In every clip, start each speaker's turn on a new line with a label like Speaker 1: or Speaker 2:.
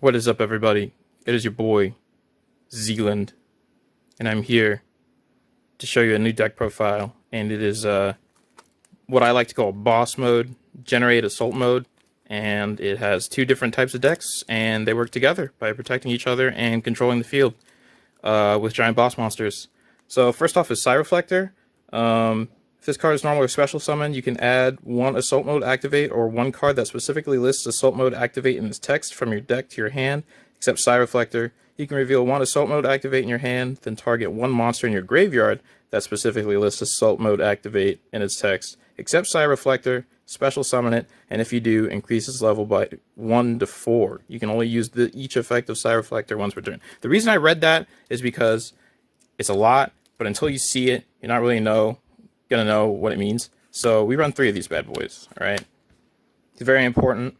Speaker 1: What is up, everybody? It is your boy, Zealand, and I'm here to show you a new deck profile, and it is what I like to call boss mode, Generate Assault mode, and it has two different types of decks, and they work together by protecting each other and controlling the field with giant boss monsters. So first off is Reflector. If this card is normal or special summon, you can add one Assault Mode Activate or one card that specifically lists Assault Mode Activate in its text from your deck to your hand, except Reflector. You can reveal one Assault Mode Activate in your hand, then target one monster in your graveyard that specifically lists Assault Mode Activate in its text, except Reflector, special summon it, and if you do, increase its level by 1 to 4. You can only use each effect of Reflector once per turn. The reason I read that is because it's a lot, but until you see it, you're not really gonna know what it means. So we run 3 of these bad boys. All right, it's very important.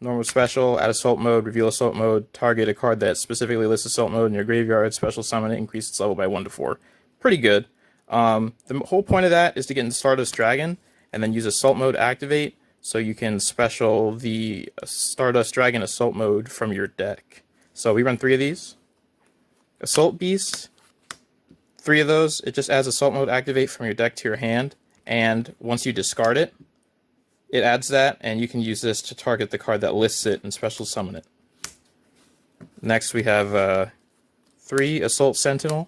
Speaker 1: Normal, special, add assault mode, reveal assault mode, target a card that specifically lists assault mode in your graveyard, special summon it, increase its level by 1 to 4. Pretty good. The whole point of that is to get into Stardust Dragon and then use assault mode activate so you can special the Stardust Dragon assault mode from your deck. So we run 3 of these. Assault Beast, 3 of those, it just adds assault mode activate from your deck to your hand, and once you discard it, it adds that, and you can use this to target the card that lists it and special summon it. Next we have 3 Assault Sentinel.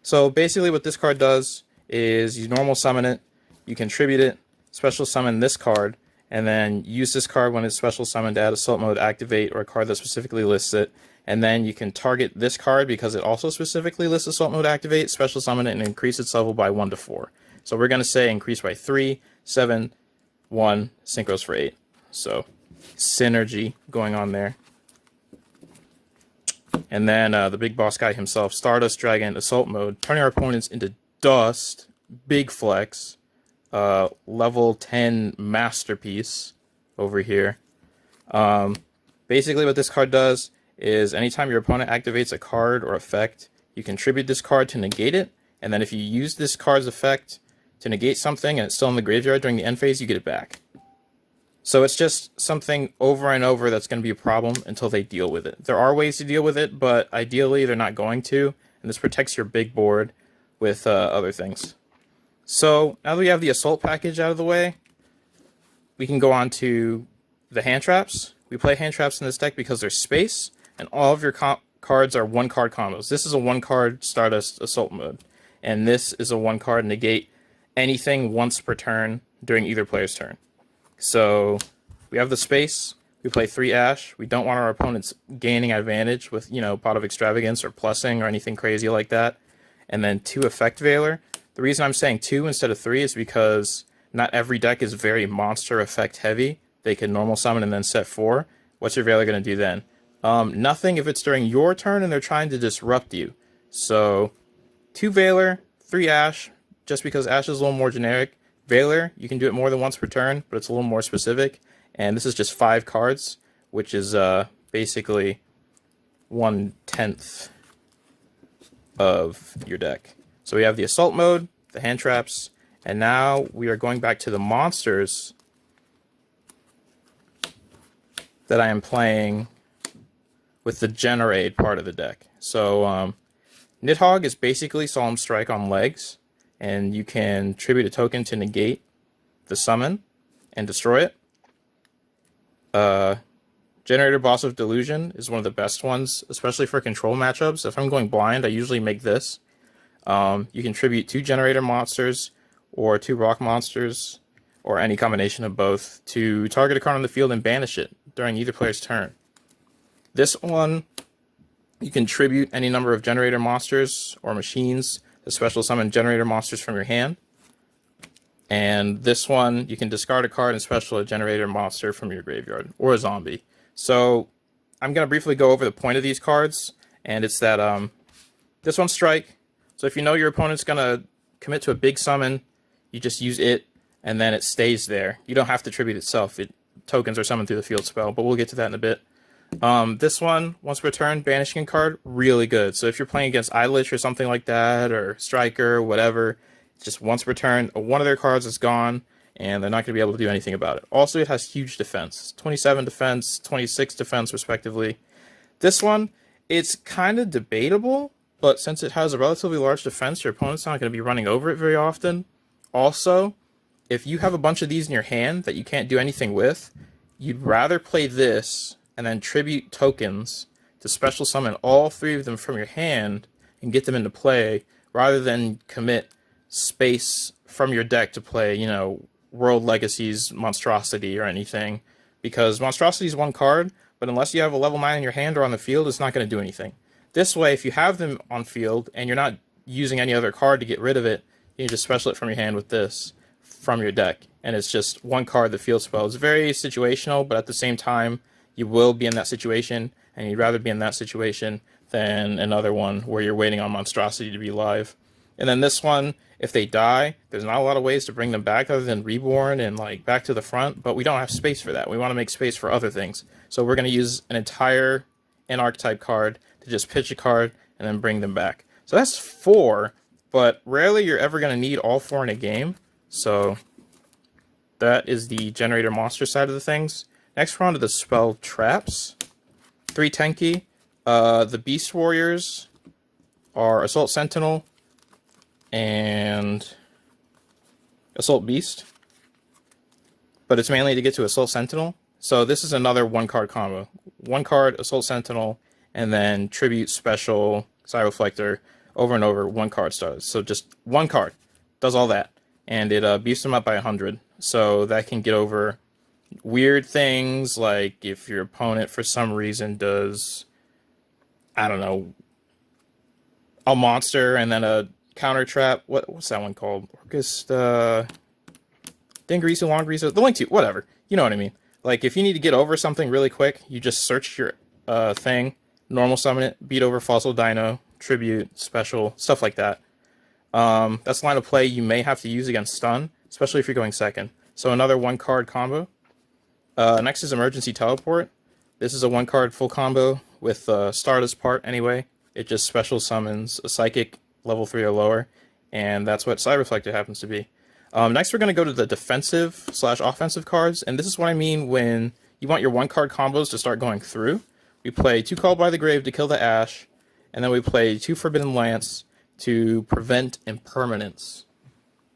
Speaker 1: So basically what this card does is you normal summon it, you contribute it, special summon this card, and then use this card when it's special summoned to add assault mode activate or a card that specifically lists it. And then you can target this card because it also specifically lists Assault Mode Activate, special summon it, and increase its level by 1 to 4. So we're going to say increase by 3, 7, 1, synchros for 8. So synergy going on there. And then the big boss guy himself, Stardust Dragon Assault Mode, turning our opponents into dust, big flex, level 10 masterpiece over here. Basically what this card does is anytime your opponent activates a card or effect, you contribute this card to negate it, and then if you use this card's effect to negate something and it's still in the graveyard during the end phase, you get it back. So it's just something over and over that's going to be a problem until they deal with it. There are ways to deal with it, but ideally they're not going to, and this protects your big board with other things. So now that we have the assault package out of the way, we can go on to the hand traps. We play hand traps in this deck because there's space, and all of your cards are 1-card combos. This is a 1-card Stardust Assault mode, and this is a 1-card negate anything once per turn during either player's turn. So we have the space. We play 3 Ash. We don't want our opponents gaining advantage with, Pot of Extravagance or plussing or anything crazy like that. And then 2 Effect Veiler. The reason I'm saying 2 instead of 3 is because not every deck is very monster effect heavy. They can normal summon and then set 4. What's your Veiler going to do then? Nothing if it's during your turn and they're trying to disrupt you. So 2 Veiler, 3 Ash, just because Ash is a little more generic. Veiler, you can do it more than once per turn, but it's a little more specific. And this is just 5 cards, which is basically 1/10 of your deck. So we have the Assault mode, the hand traps, and now we are going back to the monsters that I am playing with the Generaid part of the deck. So Nidhogg is basically Solemn Strike on legs, and you can tribute a token to negate the summon and destroy it. Generator Boss of Delusion is one of the best ones, especially for control matchups. If I'm going blind, I usually make this. You can tribute 2 Generator monsters or 2 rock monsters, or any combination of both, to target a card on the field and banish it during either player's turn. This one, you can tribute any number of Generator monsters or machines to special summon Generator monsters from your hand. And this one, you can discard a card and special a Generator monster from your graveyard, or a zombie. So I'm going to briefly go over the point of these cards, and it's that this one's Strike. So if you know your opponent's going to commit to a big summon, you just use it, and then it stays there. You don't have to tribute itself. Tokens are summoned through the field spell, but we'll get to that in a bit. This one, once per turn, banishing card, really good. So if you're playing against Eilish or something like that, or Striker, whatever, it's just once per turn, one of their cards is gone, and they're not going to be able to do anything about it. Also, it has huge defense, 27 defense, 26 defense, respectively. This one, it's kind of debatable, but since it has a relatively large defense, your opponent's not going to be running over it very often. Also, if you have a bunch of these in your hand that you can't do anything with, you'd rather play this and then tribute tokens to special summon all 3 of them from your hand and get them into play, rather than commit space from your deck to play, you know, World Legacy's Monstrosity or anything. Because Monstrosity is 1 card, but unless you have a level 9 in your hand or on the field, it's not going to do anything. This way, if you have them on field and you're not using any other card to get rid of it, you can just special it from your hand with this from your deck. And it's just 1 card, the field spell. It's very situational, but at the same time, you will be in that situation, and you'd rather be in that situation than another one where you're waiting on Monstrosity to be live. And then this one, if they die, there's not a lot of ways to bring them back other than Reborn and like back to the front, but we don't have space for that. We want to make space for other things. So we're going to use an entire N-Archetype card to just pitch a card and then bring them back. So that's 4, but rarely you're ever going to need all 4 in a game. So that is the Generator monster side of the things. Next, we're on to the spell traps. 3 Tenki. The Beast Warriors are Assault Sentinel and Assault Beast, but it's mainly to get to Assault Sentinel. So this is another 1 card combo. 1 card Assault Sentinel, and then Tribute Special Cyroflector over and over. 1 card starts. So just 1 card does all that, and it beefs them up by 100. So that can get over weird things like if your opponent for some reason does, I don't know, a monster and then a counter trap. What's that one called? Orcust, Dingrisa, Longrisa, the Link to, whatever. You know what I mean. Like if you need to get over something really quick, you just search your thing, normal summon it, beat over Fossil Dino, Tribute, Special, stuff like that. That's a line of play you may have to use against stun, especially if you're going second. So another 1 card combo. Next is Emergency Teleport. This is a 1 card full combo with Stardust part anyway. It just special summons a Psychic level 3 or lower, and that's what Cyroflector happens to be. Next we're going to go to the defensive/offensive cards, and this is what I mean when you want your 1 card combos to start going through. We play 2 Called by the Grave to kill the Ash, and then we play 2 Forbidden Lance to prevent impermanence.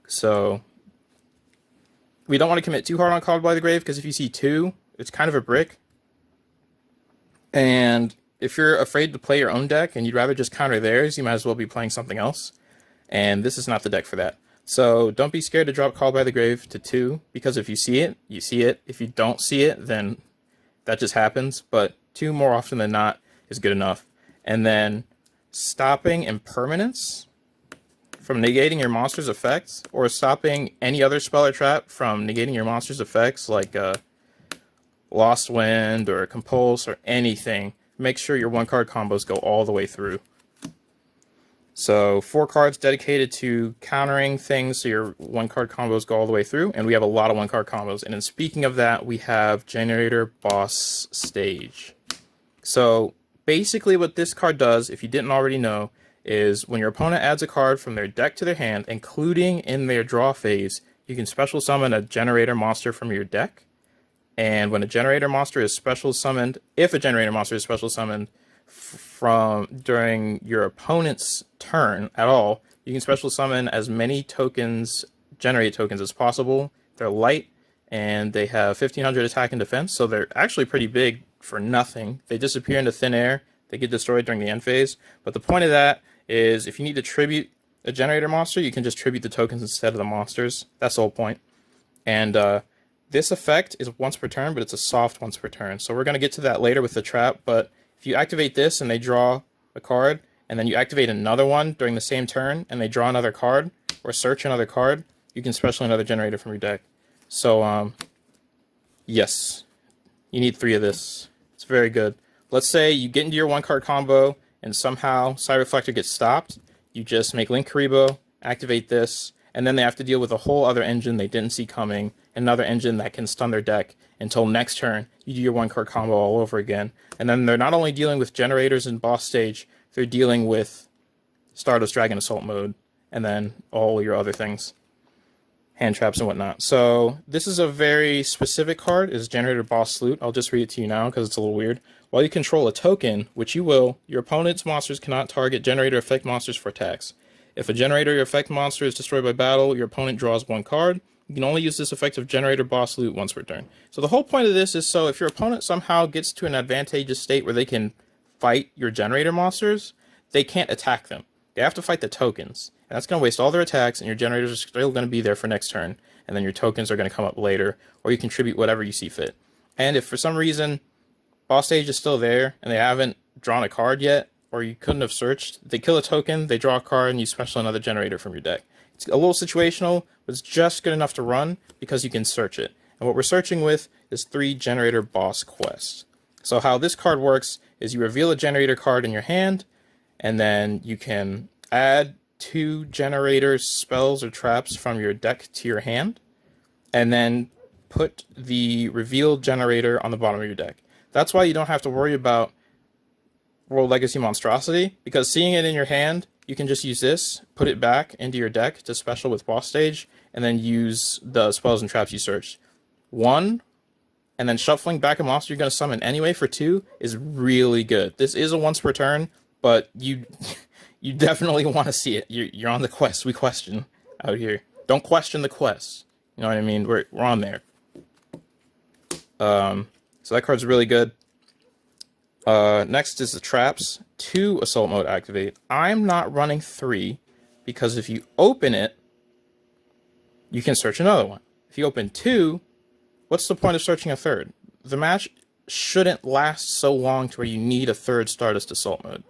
Speaker 1: So we don't want to commit too hard on Called by the Grave, because if you see 2, it's kind of a brick. And if you're afraid to play your own deck and you'd rather just counter theirs, you might as well be playing something else. And this is not the deck for that. So don't be scared to drop Called by the Grave to 2, because if you see it, you see it. If you don't see it, then that just happens. But 2 more often than not is good enough. And then stopping impermanence from negating your monster's effects, or stopping any other spell or trap from negating your monster's effects, like Lost Wind or Compulse or anything. Make sure your 1 card combos go all the way through. So 4 cards dedicated to countering things, so your 1 card combos go all the way through, and we have a lot of 1 card combos. And then speaking of that, we have Generator Boss Stage. So basically what this card does, if you didn't already know, is when your opponent adds a card from their deck to their hand, including in their draw phase, you can special summon a Generator monster from your deck. And when a Generator monster is special summoned, if a Generator monster is special summoned from during your opponent's turn at all, you can special summon as many tokens, Generate tokens, as possible. They're light, and they have 1500 attack and defense, so they're actually pretty big for nothing. They disappear into thin air. They get destroyed during the end phase. But the point of that is if you need to tribute a Generator monster, you can just tribute the tokens instead of the monsters. That's the whole point. And this effect is once per turn, but it's a soft once per turn. So we're going to get to that later with the trap, but if you activate this and they draw a card, and then you activate another one during the same turn and they draw another card, or search another card, you can special another Generator from your deck. So, yes, you need 3 of this. It's very good. Let's say you get into your 1 card combo and somehow Cyroflector gets stopped. You just make Link Karibo, activate this, and then they have to deal with a whole other engine they didn't see coming, another engine that can stun their deck until next turn. You do your 1 card combo all over again. And then they're not only dealing with Generators in boss stage, they're dealing with Stardust Dragon Assault mode, and then all your other things. hand traps and whatnot. So this is a very specific card. It's Generator Boss Salute. I'll just read it to you now because it's a little weird. While you control a token, which you will, your opponent's monsters cannot target Generator effect monsters for attacks. If a Generator effect monster is destroyed by battle, your opponent draws one card. You can only use this effect of Generator Boss Salute once per turn. So the whole point of this is so if your opponent somehow gets to an advantageous state where they can fight your Generator monsters, they can't attack them. They have to fight the tokens. And that's going to waste all their attacks, and your generators are still going to be there for next turn. And then your tokens are going to come up later, or you contribute whatever you see fit. And if for some reason boss stage is still there, and they haven't drawn a card yet, or you couldn't have searched, they kill a token, they draw a card, and you special another generator from your deck. It's a little situational, but it's just good enough to run because you can search it. And what we're searching with is 3 generator boss quests. So how this card works is you reveal a generator card in your hand, and then you can add 2 generator spells or traps from your deck to your hand, and then put the revealed generator on the bottom of your deck. That's why you don't have to worry about World Legacy Monstrosity, because seeing it in your hand, you can just use this, put it back into your deck to special with boss stage, and then use the spells and traps you searched. 1, and then shuffling back a monster you're going to summon anyway for 2 is really good. This is a once per turn, but you definitely want to see it. You're on the quest. We question out here. Don't question the quest. You know what I mean? We're on there. So that card's really good. Next is the traps. 2 assault mode activate. I'm not running 3 because if you open it, you can search another one. If you open 2, what's the point of searching a third? The match shouldn't last so long to where you need a third Stardust assault mode.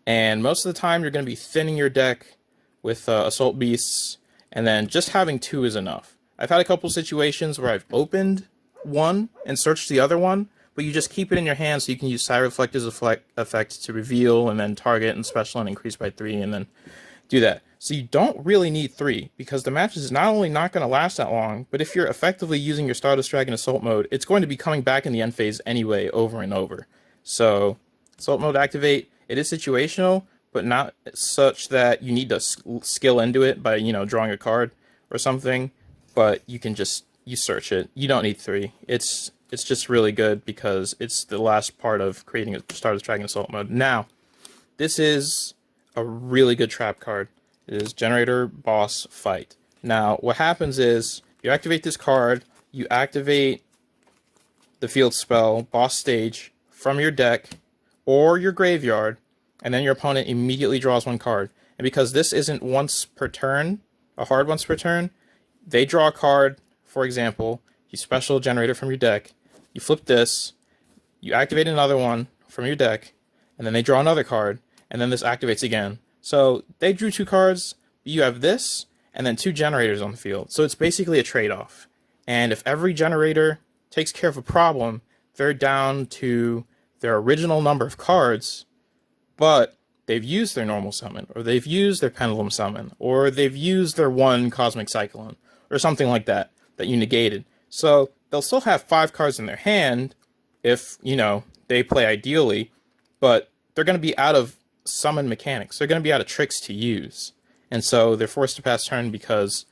Speaker 1: And most of the time, you're going to be thinning your deck with Assault Beasts, and then just having 2 is enough. I've had a couple situations where I've opened one and searched the other one, but you just keep it in your hand so you can use Reflector's effect to reveal, and then target and special and increase by 3, and then do that. So you don't really need 3, because the match is not only not going to last that long, but if you're effectively using your Stardust Dragon Assault mode, it's going to be coming back in the end phase anyway, over and over. So, Assault mode activate. It is situational, but not such that you need to skill into it by, drawing a card or something. But you can just, you search it. You don't need 3. It's just really good because it's the last part of creating a Stardust Dragon Assault mode. Now, this is a really good trap card. It is Generator Boss Fight. Now, what happens is, you activate this card, you activate the field spell, Boss Stage, from your deck, or your graveyard, and then your opponent immediately draws 1 card. And because this isn't once per turn, a hard once per turn, they draw a card, for example, you special generator from your deck, you flip this, you activate another one from your deck, and then they draw another card, and then this activates again. So they drew 2 cards, you have this, and then 2 generators on the field. So it's basically a trade-off. And if every generator takes care of a problem, they're down to their original number of cards, but they've used their normal summon, or they've used their pendulum summon, or they've used their 1 cosmic cyclone, or something like that you negated. So they'll still have 5 cards in their hand if, they play ideally, but they're going to be out of summon mechanics. They're going to be out of tricks to use. And so they're forced to pass turn because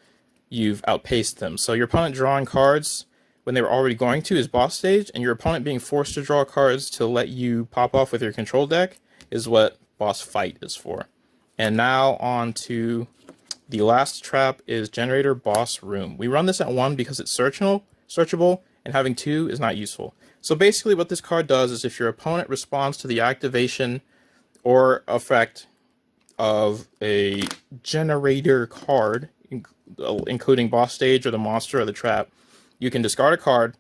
Speaker 1: you've outpaced them. So your opponent drawing cards when they were already going to is boss stage, and your opponent being forced to draw cards to let you pop off with your control deck is what boss fight is for. And now on to the last trap is Generator Boss Room. We run this at 1 because it's searchable, and having 2 is not useful. So basically what this card does is if your opponent responds to the activation or effect of a generator card, including boss stage or the monster or the trap, you can discard a card,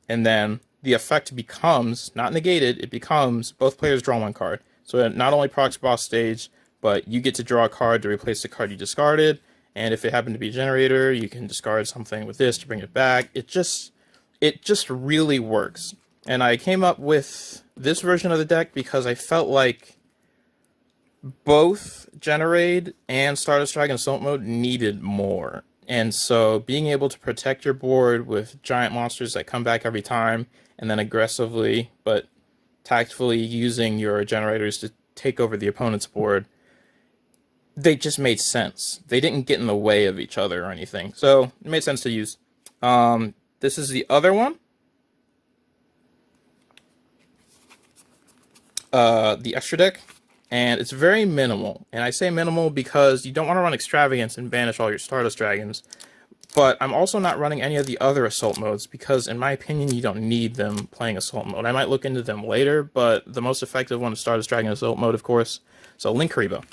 Speaker 1: and then the effect becomes, not negated, it becomes both players draw 1 card. So it not only procs boss stage, but you get to draw a card to replace the card you discarded, and if it happened to be a generator, you can discard something with this to bring it back. It just really works. And I came up with this version of the deck because I felt like both Generaid and Stardust Dragon Assault mode needed more. And so being able to protect your board with giant monsters that come back every time, and then aggressively but tactfully using your generators to take over the opponent's board, they just made sense. They didn't get in the way of each other or anything, so it made sense to use. This is the other one. The extra deck, and it's very minimal. And I say minimal because you don't want to run Extravagance and banish all your Stardust Dragons. But I'm also not running any of the other Assault modes because, in my opinion, you don't need them playing Assault mode. I might look into them later, but the most effective one is Stardust Dragon Assault mode, of course. So, Linkuriboh.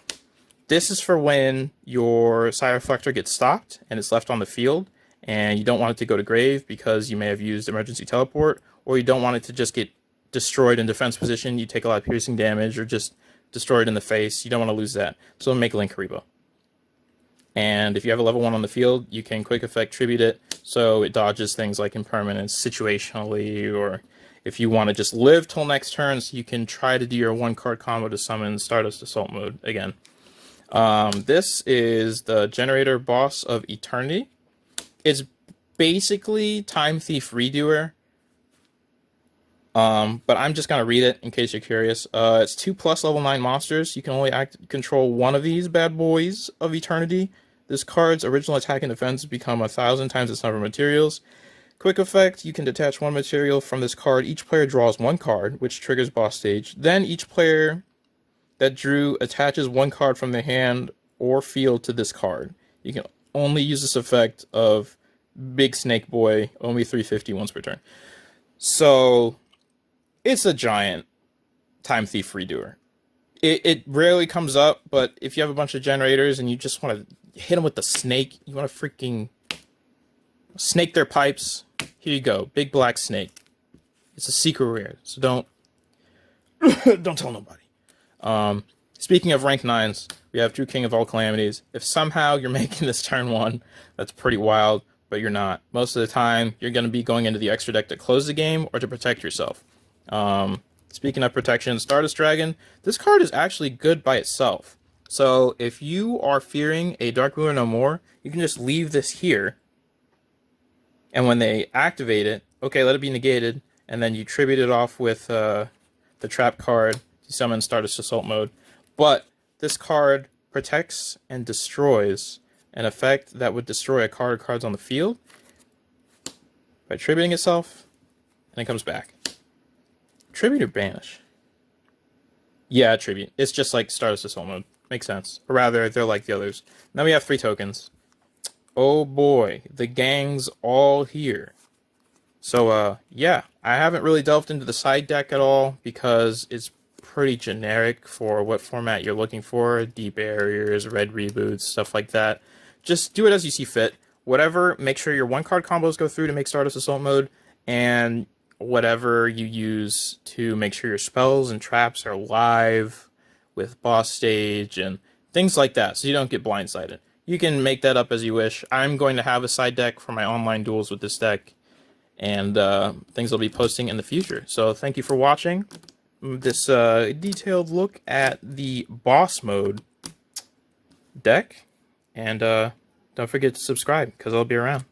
Speaker 1: This is for when your Sire Reflector gets stopped and it's left on the field, and you don't want it to go to grave because you may have used Emergency Teleport, or you don't want it to just get destroyed in defense position. You take a lot of piercing damage, or just destroyed in the face. You don't want to lose that. So, make Linkuriboh. And if you have a level 1 on the field, you can quick effect tribute it, so it dodges things like impermanence situationally, or if you want to just live till next turn, so you can try to do your 1-card combo to summon Stardust Assault mode again. This is the Generator Boss of Eternity. It's basically Time Thief Redoer, but I'm just going to read it in case you're curious. It's 2+ level 9 monsters. You can only control one of these bad boys of Eternity. This card's original attack and defense become 1,000 times its number of materials. Quick effect, you can detach one material from this card. Each player draws one card, which triggers boss stage. Then each player that drew attaches one card from their hand or field to this card. You can only use this effect of Big Snake Boy, only 350 once per turn. So, it's a giant Time Thief Redoer. It rarely comes up, but if you have a bunch of generators and you just want to hit them with the snake, you want to freaking snake their pipes, here you go. Big black snake. It's a secret rare, so don't tell nobody. Speaking of rank 9s, we have True King of All Calamities. If somehow you're making this turn 1, that's pretty wild, but you're not. Most of the time, you're going to be going into the extra deck to close the game or to protect yourself. Speaking of protection, Stardust Dragon, this card is actually good by itself. So if you are fearing a Dark Ruler no more, you can just leave this here. And when they activate it, okay, let it be negated, and then you tribute it off with the trap card to summon Stardust Assault mode. But this card protects and destroys an effect that would destroy a card or cards on the field by tributing itself, and it comes back. Tribute or banish? Yeah, tribute. It's just like Stardust Assault mode. Makes sense. Or rather, they're like the others. Now we have 3 tokens. Oh boy, the gang's all here. So, yeah, I haven't really delved into the side deck at all because it's pretty generic for what format you're looking for. Deep barriers, red reboots, stuff like that. Just do it as you see fit. Whatever, make sure your 1-card combos go through to make Stardust Assault mode, and whatever you use to make sure your spells and traps are live with boss stage and things like that, so you don't get blindsided. You can make that up as you wish. I'm going to have a side deck for my online duels with this deck, and things I'll be posting in the future. So thank you for watching this detailed look at the boss mode deck, and don't forget to subscribe because I'll be around.